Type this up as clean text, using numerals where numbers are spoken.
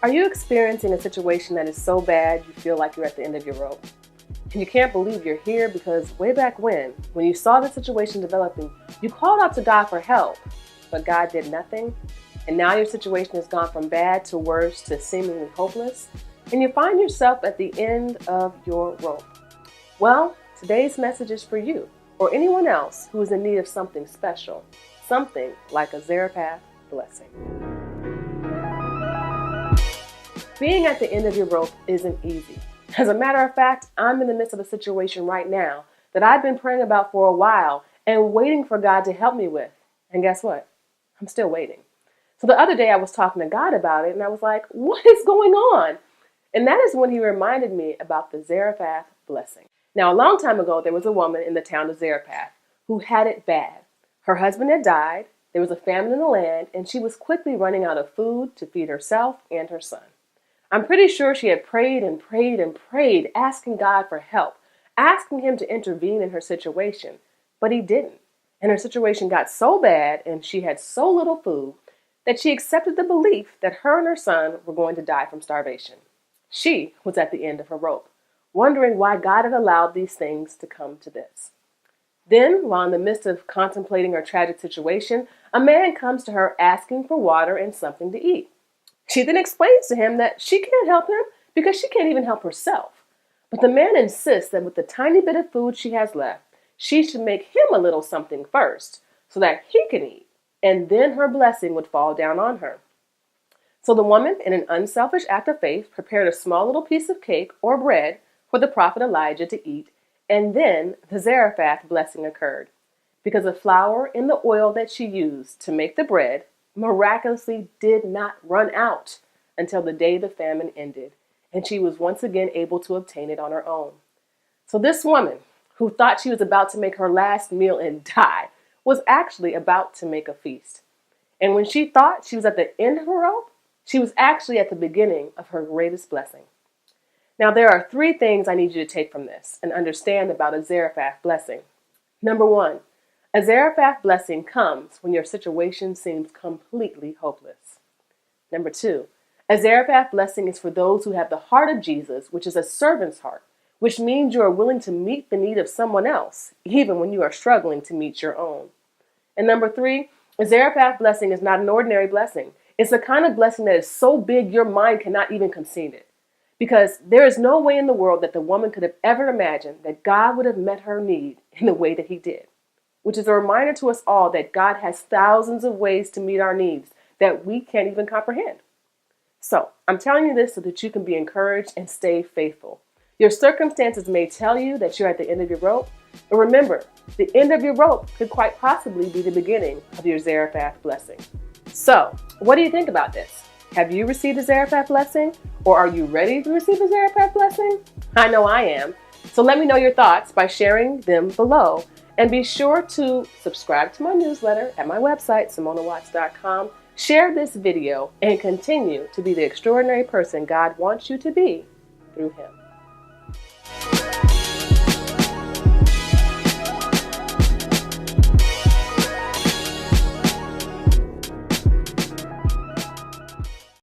Are you experiencing a situation that is so bad you feel like you're at the end of your rope? And you can't believe you're here because way back when you saw the situation developing, you called out to God for help, but God did nothing? And now your situation has gone from bad to worse to seemingly hopeless, and you find yourself at the end of your rope. Well, today's message is for you or anyone else who is in need of something special, something like a Zarephath blessing. Being at the end of your rope isn't easy. As a matter of fact, I'm in the midst of a situation right now that I've been praying about for a while and waiting for God to help me with. And guess what? I'm still waiting. So the other day I was talking to God about it and I was like, what is going on? And that is when he reminded me about the Zarephath blessing. Now, a long time ago, there was a woman in the town of Zarephath who had it bad. Her husband had died, there was a famine in the land, and she was quickly running out of food to feed herself and her son. I'm pretty sure she had prayed and prayed and prayed, asking God for help, asking him to intervene in her situation, but he didn't. And her situation got so bad and she had so little food that she accepted the belief that her and her son were going to die from starvation. She was at the end of her rope, wondering why God had allowed these things to come to this. Then, while in the midst of contemplating her tragic situation, a man comes to her asking for water and something to eat. She then explains to him that she can't help him because she can't even help herself. But the man insists that with the tiny bit of food she has left, she should make him a little something first so that he can eat, and then her blessing would fall down on her. So the woman, in an unselfish act of faith, prepared a small little piece of cake or bread for the prophet Elijah to eat, and then the Zarephath blessing occurred. Because the flour and the oil that she used to make the bread miraculously did not run out until the day the famine ended, and she was once again able to obtain it on her own. So this woman, who thought she was about to make her last meal and die, was actually about to make a feast. And when she thought she was at the end of her rope, she was actually at the beginning of her greatest blessing. Now, there are 3 things I need you to take from this and understand about a Zarephath blessing. Number 1, a Zarephath blessing comes when your situation seems completely hopeless. Number 2, a Zarephath blessing is for those who have the heart of Jesus, which is a servant's heart, which means you are willing to meet the need of someone else, even when you are struggling to meet your own. And number 3, a Zarephath blessing is not an ordinary blessing. It's the kind of blessing that is so big your mind cannot even conceive it. Because there is no way in the world that the woman could have ever imagined that God would have met her need in the way that he did. Which is a reminder to us all that God has thousands of ways to meet our needs that we can't even comprehend. So, I'm telling you this so that you can be encouraged and stay faithful. Your circumstances may tell you that you're at the end of your rope, but remember, the end of your rope could quite possibly be the beginning of your Zarephath blessing. So, what do you think about this? Have you received a Zarephath blessing? Or are you ready to receive a Zarephath blessing? I know I am. So let me know your thoughts by sharing them below. And be sure to subscribe to my newsletter at my website, SaMonnaWatts.com. Share this video and continue to be the extraordinary person God wants you to be through him.